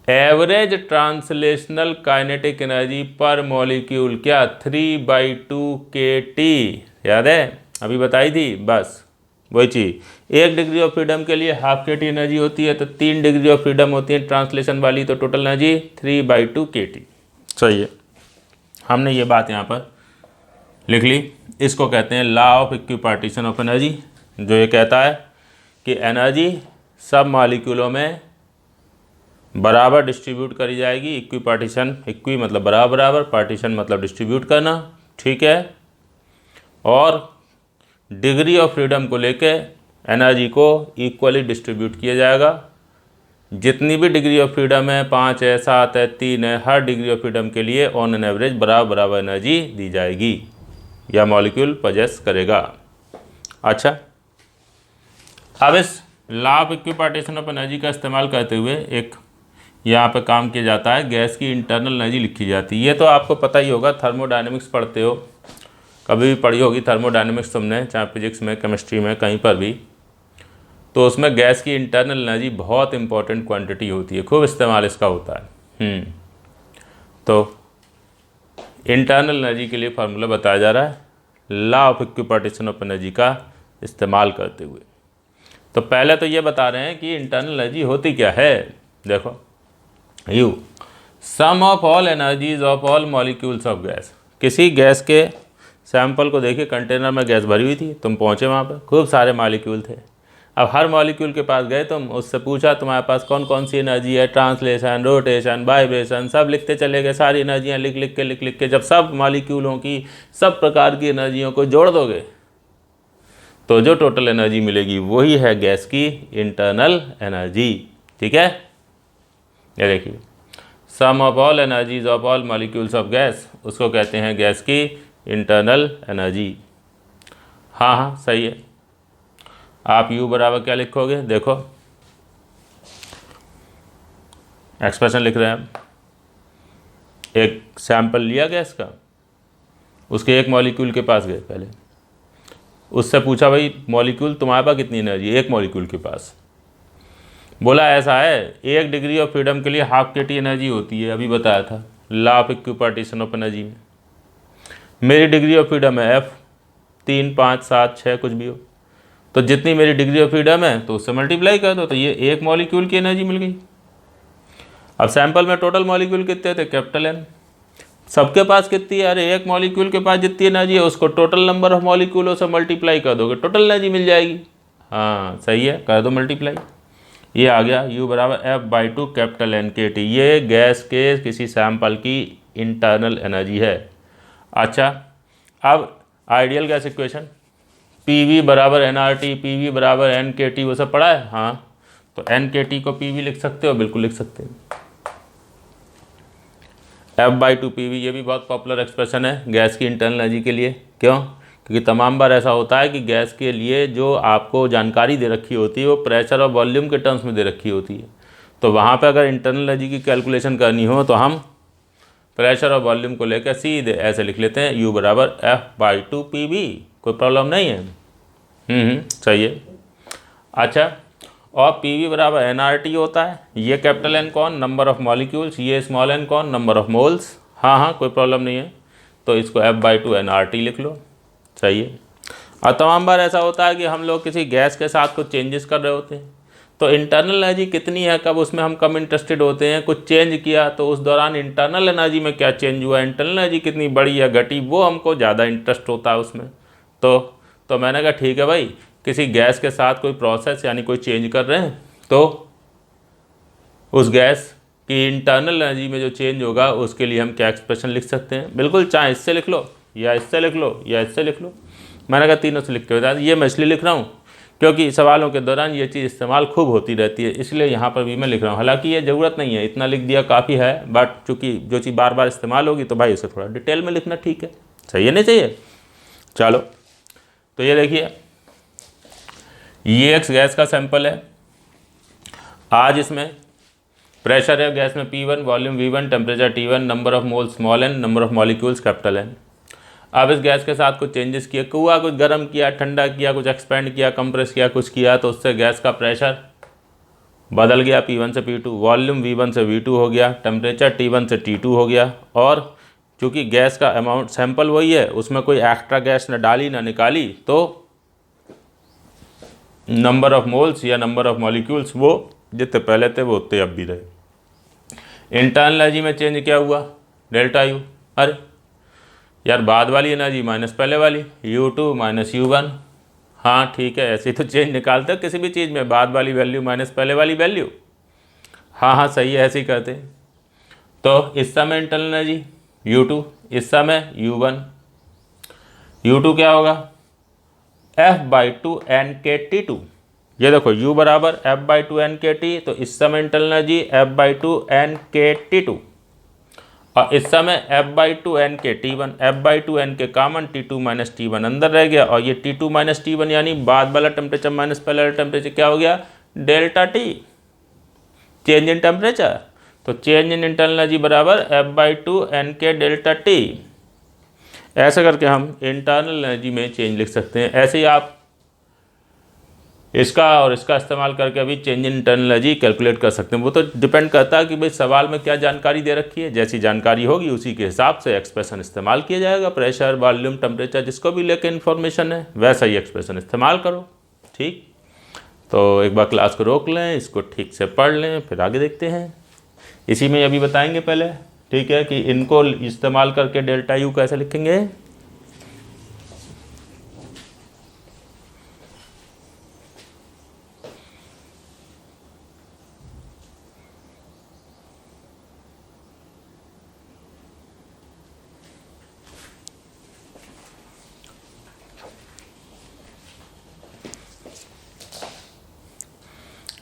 S1: एवरेज ट्रांसलेशनल काइनेटिक एनर्जी पर मॉलिक्यूल क्या? 3/2 kT। याद है, अभी बताई थी, बस वही चीज़। 1 डिग्री ऑफ फ्रीडम के लिए ½ kT एनर्जी होती है, तो 3 डिग्री ऑफ फ्रीडम होती है ट्रांसलेशन वाली, तो टोटल एनर्जी 3/2 kT। सही है, हमने ये बात यहाँ पर लिख ली। इसको कहते हैं law of equipartition of energy, जो ये कहता है कि एनर्जी सब मॉलिक्यूलों में बराबर डिस्ट्रीब्यूट करी जाएगी। इक्विपार्टीशन, इक्वी मतलब बराबर बराबर, पार्टीशन मतलब डिस्ट्रीब्यूट करना, ठीक है। और डिग्री ऑफ फ्रीडम को लेके एनर्जी को इक्वली डिस्ट्रीब्यूट किया जाएगा। जितनी भी डिग्री ऑफ फ्रीडम है, 5 है, 7 है, 3 है, हर डिग्री ऑफ फ्रीडम के लिए ऑन एन एवरेज बराबर बराबर एनर्जी दी जाएगी या मॉलिक्यूल पजेस करेगा। अच्छा, अब इस law of equipartition of energy का इस्तेमाल करते हुए एक यहाँ पे काम किया जाता है, गैस की इंटरनल एनर्जी लिखी जाती है। ये तो आपको पता ही होगा, थर्मोडायनेमिक्स पढ़ते हो, कभी भी पढ़ी होगी थर्मोडायनेमिक्स तुमने, चाहे फिजिक्स में, केमिस्ट्री में, कहीं पर भी। तो उसमें गैस की इंटरनल एनर्जी बहुत इंपॉर्टेंट क्वांटिटी होती है, खूब इस्तेमाल इसका होता है। तो इंटरनल एनर्जी के लिए फार्मूला बताया जा रहा है law of equipartition of energy का इस्तेमाल करते हुए। तो पहले तो ये बता रहे हैं कि इंटरनल एनर्जी होती क्या है। देखो, U sum of all energies of all molecules of gas. किसी गैस के सैंपल को देखिए, कंटेनर में गैस भरी हुई थी, तुम पहुँचे वहाँ पर, खूब सारे मॉलिक्यूल थे। अब हर मॉलिक्यूल के पास गए तुम, उससे पूछा तुम्हारे पास कौन कौन सी एनर्जी है, ट्रांसलेशन, रोटेशन, वाइब्रेशन, सब लिखते चले गए, सारी एनर्जियाँ लिख के जब सब मॉलिक्यूलों की सब प्रकार की एनर्जियों को जोड़ दोगे तो जो टोटल एनर्जी मिलेगी वही है गैस की इंटरनल एनर्जी। ठीक है, ये देखिए, sum of all energies of all molecules of gas, उसको कहते हैं गैस की इंटरनल एनर्जी। हाँ हाँ सही है। आप U बराबर क्या लिखोगे, देखो एक्सप्रेशन लिख रहे हैं, एक सैंपल लिया गैस का, उसके एक मॉलिक्यूल के पास गए, पहले उससे पूछा भाई मॉलिक्यूल तुम्हारे पास कितनी एनर्जी है, एक मॉलिक्यूल के पास, बोला ऐसा है 1 डिग्री ऑफ फ्रीडम के लिए हाफ kT एनर्जी होती है, अभी बताया था law of equipartition of energy में। मेरी डिग्री ऑफ फ्रीडम है F 3 5 7 6 कुछ भी हो, तो जितनी मेरी डिग्री ऑफ फ्रीडम है तो उससे मल्टीप्लाई कर दो, तो ये एक मॉलिक्यूल की एनर्जी मिल गई। अब सैंपल में टोटल मॉलिक्यूल कितने थे, कैपिटल N, सबके पास कितनी है, अरे एक मॉलिक्यूल के पास जितनी एनर्जी है उसको टोटल नंबर ऑफ मॉलिक्यूलों से मल्टीप्लाई कर दोगे, टोटल एनर्जी मिल जाएगी। हाँ सही है, कर दो मल्टीप्लाई, ये आ गया U बराबर F/2 कैपिटल N kT। ये गैस के किसी सैंपल की इंटरनल एनर्जी है। अच्छा, अब आइडियल गैस इक्वेशन, PV बराबर nRT, PV बराबर nKT, वो सब पढ़ा है। हाँ, तो nKT को PV लिख सकते हो, बिल्कुल लिख सकते हो। F/2 PV, ये भी बहुत पॉपुलर एक्सप्रेशन है गैस की इंटरनल एनर्जी के लिए। क्यों? क्योंकि तमाम बार ऐसा होता है कि गैस के लिए जो आपको जानकारी दे रखी होती है वो प्रेशर और वॉल्यूम के टर्म्स में दे रखी होती है, तो वहाँ पे अगर इंटरनल एनर्जी की कैलकुलेशन करनी हो तो हम प्रेशर और वॉल्यूम को लेकर सीधे ऐसे लिख लेते हैं, U बराबर F/2 PV, कोई प्रॉब्लम नहीं है। सही है। अच्छा, और PV बराबर nRT होता है, ये कैपिटल N कौन, नंबर ऑफ मॉलिक्यूल्स, ये स्मॉल n कौन, नंबर ऑफ मोल्स। हाँ हाँ कोई प्रॉब्लम नहीं है, तो इसको F/2 nRT लिख लो। सही है। और तमाम बार ऐसा होता है कि हम लोग किसी गैस के साथ कुछ चेंजेस कर रहे होते हैं, तो इंटरनल एनर्जी कितनी है कब, उसमें हम कम इंटरेस्टेड होते हैं। कुछ चेंज किया तो उस दौरान इंटरनल एनर्जी में क्या चेंज हुआ, इंटरनल एनर्जी कितनी बढ़ी या घटी, वो हमको ज़्यादा इंटरेस्ट होता है उसमें। तो मैंने कहा ठीक है भाई, किसी गैस के साथ कोई प्रोसेस यानी कोई चेंज कर रहे हैं तो उस गैस की इंटरनल एनर्जी में जो चेंज होगा उसके लिए हम क्या एक्सप्रेशन लिख सकते हैं, बिल्कुल चाहे इससे लिख लो या इससे लिख लो या इससे लिख लो। मैंने कहा तीनों से लिख के बता, ये मैं इसलिए लिख रहा हूँ क्योंकि सवालों के दौरान ये चीज़ इस्तेमाल खूब होती रहती है, इसलिए यहाँ पर भी मैं लिख रहा हूँ। हालांकि ये ज़रूरत नहीं है, इतना लिख दिया काफ़ी है, बट चूँकि जो चीज़ बार बार इस्तेमाल होगी तो भाई उसे थोड़ा डिटेल में लिखना ठीक है, सही है नहीं चाहिए। चलो, तो ये देखिए, ये एक गैस का सैंपल है। आज इसमें प्रेशर है गैस में P1, volume V1, temperature T1, number of mole small n, number of molecules capital N। अब इस गैस के साथ कुछ चेंजेस किए, कुछ गर्म किया, ठंडा किया, कुछ एक्सपेंड किया, कंप्रेस किया, कुछ किया, तो उससे गैस का प्रेशर बदल गया, P1 से P2, वॉल्यूम V1 से V2 हो गया, टेम्परेचर T1 से T2 हो गया। और चूँकि गैस का अमाउंट सैंपल वही है, उसमें कोई एक्स्ट्रा गैस न डाली ना निकाली, तो नंबर ऑफ मोल्स या नंबर ऑफ मॉलिक्यूल्स वो जितने पहले थे वो उतने अब भी रहे। इंटरनल एनर्जी में चेंज क्या हुआ, डेल्टा U। अरे यार, बाद वाली एनर्जी माइनस पहले वाली, U2 माइनस U1। हाँ ठीक है, ऐसे तो चेंज निकालते हैं किसी भी चीज़ में, बाद वाली वैल्यू माइनस पहले वाली वैल्यू। हाँ हाँ सही है, ऐसे ही करते। तो इस समय इंटरनल एनर्जी U2, इस समय U1। U2 क्या होगा, F/2 nKT2। ये देखो U बराबर F/2 nKT, तो इस समय इंटरनल एनर्जी F/2 nKT2, और इस समय F/2 nKT1, F/2 n के कॉमन T2 माइनस T1 अंदर रह गया, और ये T2 माइनस T1 यानी बाद वाला टेम्परेचर माइनस पहले वाला टेम्परेचर क्या हो गया, delta T, change in temperature. तो चेंज इन इंटरनल एनर्जी बराबर F/2 nK डेल्टा T। ऐसे करके हम इंटरनल एनर्जी में चेंज लिख सकते हैं। ऐसे ही आप इसका और इसका इस्तेमाल करके अभी change in internal energy calculate कर सकते हैं। वो तो डिपेंड करता है कि भाई सवाल में क्या जानकारी दे रखी है, जैसी जानकारी होगी उसी के हिसाब से एक्सप्रेशन इस्तेमाल किया जाएगा। प्रेशर, वॉल्यूम, टेम्परेचर जिसको भी लेके इन्फॉर्मेशन है वैसा ही एक्सप्रेशन इस्तेमाल करो। ठीक, तो एक बार क्लास को रोक लें, इसको ठीक से पढ़ लें, फिर आगे देखते हैं। इसी में अभी बताएंगे पहले, ठीक है, कि इनको इस्तेमाल करके डेल्टा यू कैसे लिखेंगे।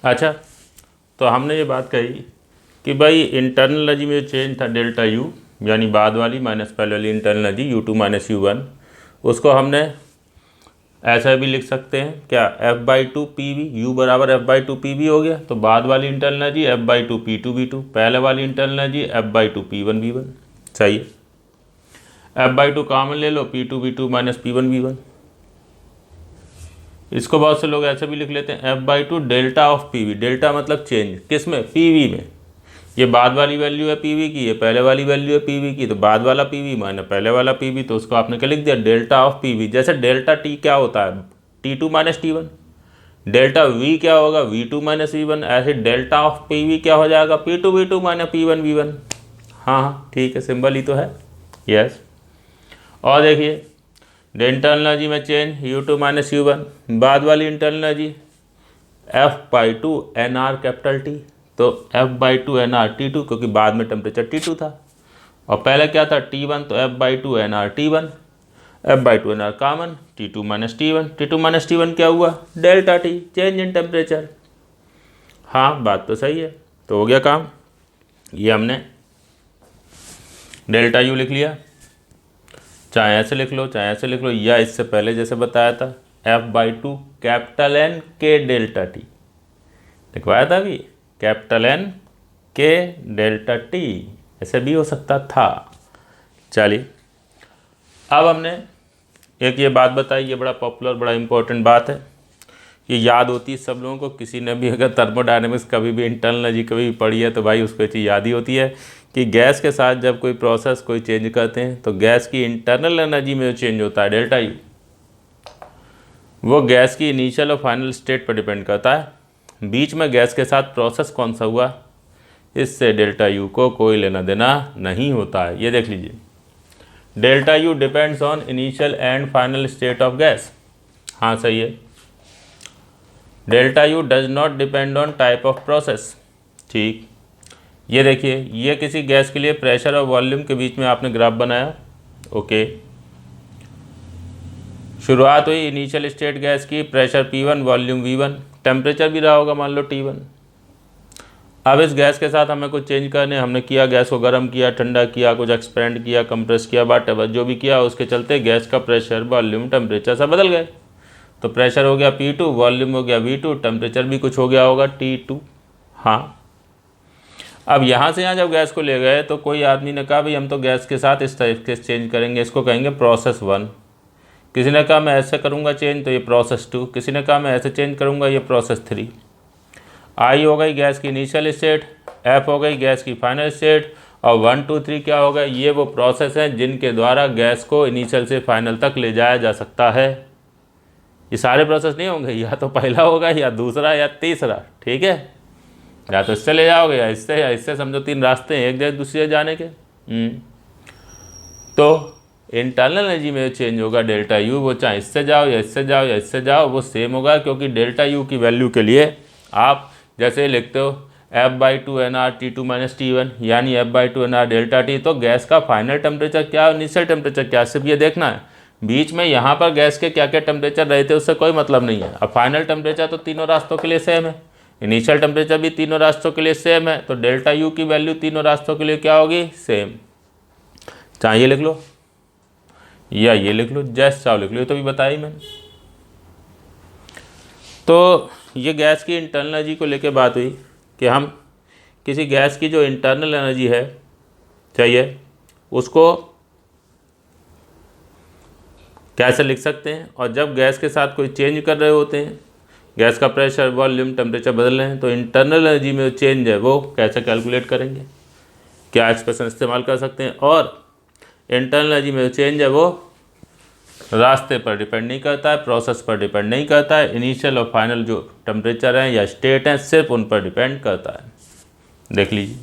S1: अच्छा, तो हमने ये बात कही कि भाई इंटरनल एनर्जी में जो चेंज था डेल्टा यू, यानी बाद वाली माइनस पहले वाली internal energy U two minus U one, उसको हमने ऐसा भी लिख सकते हैं क्या, F by two P V, U बराबर F by two P V हो गया। तो बाद वाली internal energy F by two P two V two, पहले वाली internal energy F by two P one V one. सही है, एफ बाई टू कॉमन ले लो, P two V two minus P one V one. इसको बहुत से लोग ऐसे भी लिख लेते हैं F by two delta of P V, delta मतलब चेंज किस में, पी वी में। ये बाद वाली वैल्यू है पी वी की, ये पहले वाली वैल्यू है पी वी की, तो बाद वाला पी वी माइनस पहले वाला पी वी, तो उसको आपने क्या लिख दिया, डेल्टा ऑफ पी वी। जैसे डेल्टा टी क्या होता है, T two minus T one, delta V क्या होगा, V two minus V one, ऐसे डेल्टा ऑफ पी वी क्या हो जाएगा, P two V two minus P one V one. हाँ ठीक है, सिंबल ही तो है। यस, और देखिए इंटरनल एनर्जी में change U two minus U one, बाद वाली internal energy F by two N R capital T, तो F by two N R T two, क्योंकि बाद में टेम्परेचर टी टू था और पहले क्या था टी वन, तो F by two N R T one, F by two N R common, T two minus T one, T two minus T one क्या हुआ, delta T, change in temperature. हाँ बात तो सही है, तो हो गया काम। ये हमने डेल्टा यू लिख लिया, चाहे ऐसे लिख लो चाहे ऐसे लिख लो, या इससे पहले जैसे बताया था F by two capital N के डेल्टा टी लिखवाया था अभी, कैपिटल एन के डेल्टा टी, ऐसे भी हो सकता था। चलिए, अब हमने एक ये बात बताई, ये बड़ा पॉपुलर बड़ा इंपॉर्टेंट बात है, ये याद होती है सब लोगों को। किसी ने भी अगर थर्मोडायनेमिक्स कभी भी इंटरनल एनर्जी कभी भी पढ़ी है तो भाई उसको ये चीज़ याद ही होती है कि गैस के साथ जब कोई प्रोसेस कोई चेंज करते हैं तो गैस की इंटरनल एनर्जी में जो चेंज होता है डेल्टा यू, वो गैस की इनिशियल और फाइनल स्टेट पर डिपेंड करता है। बीच में गैस के साथ प्रोसेस कौन सा हुआ, इससे डेल्टा यू को कोई लेना देना नहीं होता है। ये देख लीजिए, delta U depends on initial and final state of gas. हाँ सही है, delta U does not depend on type of process. ठीक, ये देखिए, ये किसी गैस के लिए प्रेशर और वॉल्यूम के बीच में आपने ग्राफ बनाया। ओके, शुरुआत हुई इनिशियल स्टेट गैस की, pressure P1, volume V1, temperature भी रहा होगा मान लो T1। अब इस गैस के साथ हमें कुछ चेंज करने, हमने किया, गैस को गर्म किया, ठंडा किया, कुछ एक्सपेंड किया, कंप्रेस किया, वॉटएवर जो भी किया, उसके चलते गैस का प्रेशर, वॉल्यूम, टेम्परेचर सब बदल गए। तो प्रेशर हो गया P2, वॉल्यूम हो गया V2, टेम्परेचर भी कुछ हो गया होगा T2। हाँ, अब यहाँ से यहाँ जब गैस को ले गए तो कोई आदमी ने कहा भाई हम तो गैस के साथ इस तरीके से चेंज करेंगे, इसको कहेंगे प्रोसेस 1। किसी ने कहा मैं ऐसे करूँगा चेंज, तो ये प्रोसेस 2। किसी ने कहा मैं ऐसे चेंज करूँगा, ये प्रोसेस 3। आई हो गई गैस की इनिशियल स्टेट, एफ हो गई गैस की फाइनल स्टेट, और 1 2 3 क्या होगा, ये वो प्रोसेस हैं जिनके द्वारा गैस को इनिशियल से फाइनल तक ले जाया जा सकता है। ये सारे प्रोसेस नहीं होंगे, या तो पहला होगा या दूसरा या तीसरा। ठीक है, या तो इससे ले जाओगे या इससे समझो 3 रास्ते हैं एक जगह दूसरी जगह जाने के। तो इंटरनल एनर्जी में चेंज होगा डेल्टा यू, वो चाहे इससे जाओ या इससे जाओ या इससे जाओ, वो सेम होगा, क्योंकि डेल्टा यू की वैल्यू के लिए आप जैसे लिखते हो F by two N R T two minus T one, यानी F by two N R delta T, तो गैस का फाइनल टेम्परेचर क्या, इनिशियल टेम्परेचर क्या, सिर्फ ये देखना है। बीच में यहाँ पर गैस के क्या क्या टेम्परेचर रहे थे उससे कोई मतलब नहीं है। अब फाइनल टेम्परेचर तो तीनों रास्तों के लिए सेम है, इनिशियल टेम्परेचर भी तीनों रास्तों के लिए सेम है, तो डेल्टा यू की वैल्यू तीनों रास्तों के लिए क्या होगी, सेम। चाहे ये लिख लो या ये लिख लो, जैसे चाहो लिख लो, तो भी बताई मैंने। तो ये गैस की इंटरनल एनर्जी को लेके बात हुई कि हम किसी गैस की जो इंटरनल एनर्जी है चाहिए उसको कैसे लिख सकते हैं, और जब गैस के साथ कोई चेंज कर रहे होते हैं गैस का प्रेशर, वॉल्यूम, टेम्परेचर बदल रहे हैं, तो इंटरनल एनर्जी में जो चेंज है वो कैसे कैलकुलेट करेंगे, क्या एक्सप्रेशन इस्तेमाल कर सकते हैं। और इंटरनल एनर्जी में जो चेंज है वो रास्ते पर डिपेंड नहीं करता है, प्रोसेस पर डिपेंड नहीं करता है, इनिशियल और फाइनल जो टेम्परेचर हैं या स्टेट हैं सिर्फ उन पर डिपेंड करता है। देख लीजिए,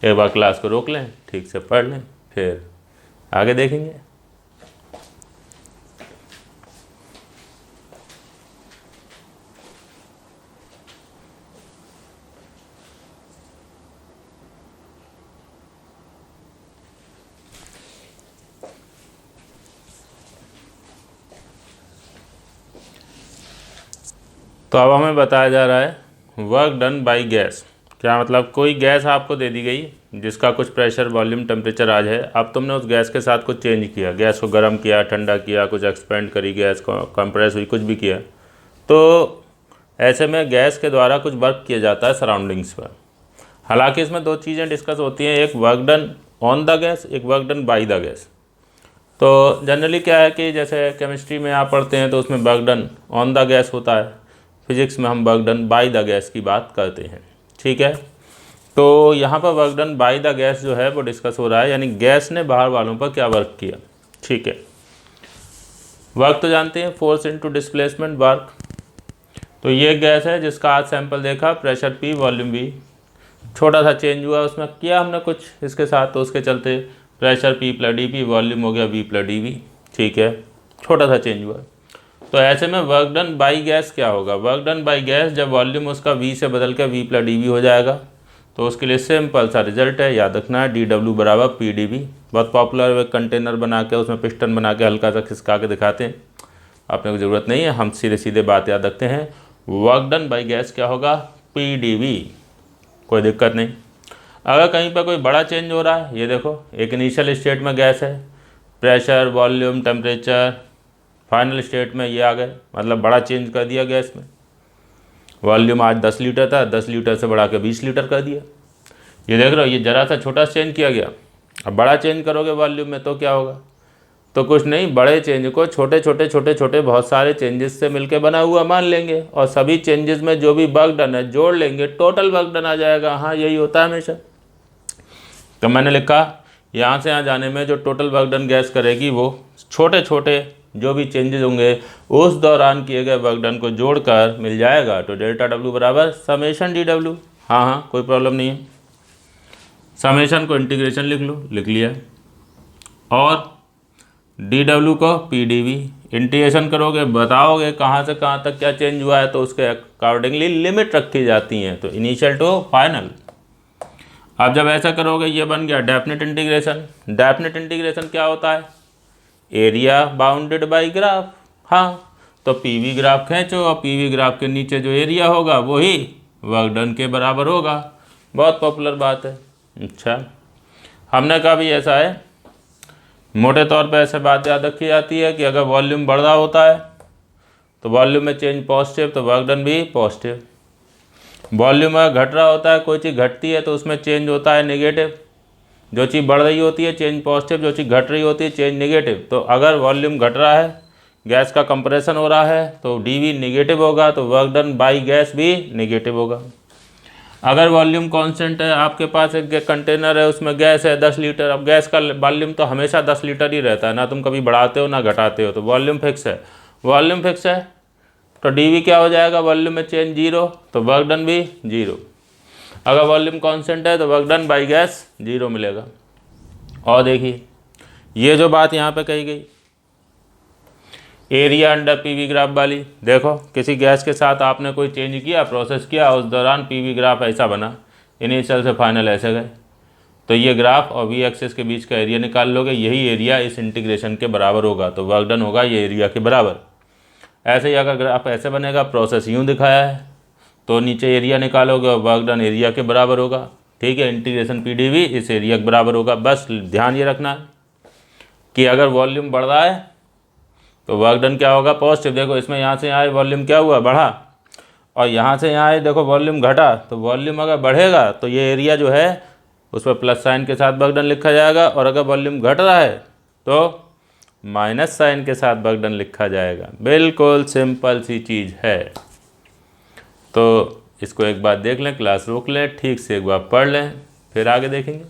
S1: एक बार क्लास को रोक लें, ठीक से पढ़ लें, फिर आगे देखेंगे। तो अब हमें बताया जा रहा है वर्क डन बाय गैस। क्या मतलब, कोई गैस आपको दे दी गई जिसका कुछ प्रेशर, वॉल्यूम, टेम्परेचर आज है। अब तुमने उस गैस के साथ कुछ चेंज किया, गैस को गर्म किया, ठंडा किया, कुछ एक्सपेंड करी, गैस को कंप्रेस हुई, कुछ भी किया। तो ऐसे में गैस के द्वारा कुछ वर्क किया जाता है सराउंडिंग्स पर। हालांकि इसमें दो चीज़ें डिस्कस होती हैं, एक work done on the gas, एक work done by the gas. तो जनरली क्या है कि जैसे केमिस्ट्री में आप पढ़ते हैं तो उसमें work done on the gas होता है, फिजिक्स में हम work done by the gas की बात करते हैं, ठीक है। तो यहाँ पर work done by the gas जो है वो डिस्कस हो रहा है, यानी गैस ने बाहर वालों पर क्या वर्क किया, ठीक है। वर्क तो जानते हैं, फोर्स इनटू डिस्प्लेसमेंट वर्क। तो ये गैस है जिसका आज सैंपल देखा, प्रेशर P, वॉल्यूम V, छोटा सा चेंज हुआ उसमें, किया हमने कुछ इसके साथ, तो उसके चलते प्रेशर P + dP, वॉल्यूम हो गया V + dV, ठीक है, छोटा सा चेंज हुआ। तो ऐसे में वर्क डन बाई गैस क्या होगा, वर्क डन बाई गैस जब वॉल्यूम उसका V से बदल कर V + dV हो जाएगा, तो उसके लिए सिंपल सा रिजल्ट है, याद रखना है, dW = PdV। बहुत पॉपुलर एक कंटेनर बना के उसमें पिस्टन बना के हल्का सा खिसका के दिखाते हैं, आपने को ज़रूरत नहीं है, हम सीधे सीधे बात याद रखते हैं। वर्क डन बाई गैस क्या होगा, PdV, कोई दिक्कत नहीं। अगर कहीं पर कोई बड़ा चेंज हो रहा है, ये देखो एक इनिशियल स्टेट में गैस है, pressure, volume, temperature, final state में ये आ गए, मतलब बड़ा चेंज कर दिया गैस में। वॉल्यूम आज 10 लीटर था, 10 लीटर से बढ़ा के 20 लीटर कर दिया। ये देख रहे हो, ये ज़रा सा छोटा चेंज किया गया। अब बड़ा चेंज करोगे वॉल्यूम में तो क्या होगा, तो कुछ नहीं, बड़े चेंज को छोटे छोटे छोटे छोटे बहुत सारे चेंजेस से मिलकर बना हुआ मान लेंगे, और सभी चेंजेस में जो भी वर्क डन है जोड़ लेंगे, टोटल वर्क डन आ जाएगा। हाँ, यही होता है हमेशा। तो मैंने लिखा यहाँ से यहाँ जाने में जो टोटल वर्क डन गैस करेगी वो छोटे छोटे जो भी चेंजेस होंगे उस दौरान किए गए वर्क डन को जोड़कर मिल जाएगा। तो ΔW = समेशन dW। हाँ, कोई प्रॉब्लम नहीं है, समेशन को इंटीग्रेशन लिख लो, लिख लिया, और dW को PdV, इंटीग्रेशन करोगे, बताओगे कहाँ से कहाँ तक क्या चेंज हुआ है, तो उसके अकॉर्डिंगली लिमिट रखी जाती हैं, तो इनिशियल टू फाइनल। अब जब ऐसा करोगे ये बन गया डेफिनेट इंटीग्रेशन। डेफिनेट इंटीग्रेशन क्या होता है, एरिया बाउंडेड बाय ग्राफ। हाँ, तो PV ग्राफ खींचो और PV ग्राफ के नीचे जो एरिया होगा वही वर्क डन के बराबर होगा। बहुत पॉपुलर बात है। अच्छा, हमने कहा भी ऐसा है, मोटे तौर पे ऐसे बात याद रखी जाती है कि अगर वॉल्यूम बढ़ रहा होता है तो वॉल्यूम में चेंज पॉजिटिव, तो वर्क डन भी पॉजिटिव। वॉल्यूम अगर घट रहा होता है, कोई चीज़ घटती है तो उसमें चेंज होता है नेगेटिव। जो चीज़ बढ़ रही होती है चेंज पॉजिटिव, जो चीज़ घट रही होती है चेंज नेगेटिव। तो अगर वॉल्यूम घट रहा है, गैस का कंप्रेशन हो रहा है, तो dV नेगेटिव होगा, तो वर्क डन बाई गैस भी नेगेटिव होगा। अगर वॉल्यूम कांस्टेंट है, आपके पास एक कंटेनर है उसमें गैस है 10 लीटर, अब गैस का वॉल्यूम तो हमेशा 10 लीटर ही रहता है, ना तुम कभी बढ़ाते हो ना घटाते हो, तो वॉल्यूम फिक्स है। वॉल्यूम फिक्स है तो dV क्या हो जाएगा, वॉल्यूम में चेंज 0, तो वर्क डन भी 0। अगर वॉल्यूम कांस्टेंट है तो वर्क डन बाई गैस 0 मिलेगा। और देखिए ये जो बात यहाँ पे कही गई, एरिया अंडर PV ग्राफ वाली, देखो किसी गैस के साथ आपने कोई चेंज किया, प्रोसेस किया, उस दौरान PV ग्राफ ऐसा बना, इनिशियल से फाइनल ऐसे गए, तो ये ग्राफ और V एक्सिस के बीच का एरिया निकाल लोगे, यही एरिया इस इंटीग्रेशन के बराबर होगा, तो वर्क डन होगा ये एरिया के बराबर। ऐसे ही अगर ग्राफ ऐसे बनेगा, प्रोसेस यूँ दिखाया है, तो नीचे एरिया निकालोगे और वर्क डन एरिया के बराबर होगा, ठीक है। इंटीग्रेशन PdV इस एरिया के बराबर होगा। बस ध्यान ये रखना है कि अगर वॉल्यूम बढ़ रहा है तो वर्क डन क्या होगा, पॉजिटिव। देखो इसमें यहाँ से यहाँ वॉल्यूम क्या हुआ, बढ़ा, और यहाँ से यहाँ देखो वॉल्यूम घटा, तो वॉल्यूम अगर बढ़ेगा तो ये एरिया जो है उस पर प्लस साइन के साथ वर्क डन लिखा जाएगा, और अगर वॉल्यूम घट रहा है तो माइनस साइन के साथ वर्क डन लिखा जाएगा। बिल्कुल सिंपल सी चीज़ है, तो इसको एक बार देख लें, क्लास रोक लें, ठीक से एक बार पढ़ लें, फिर आगे देखेंगे।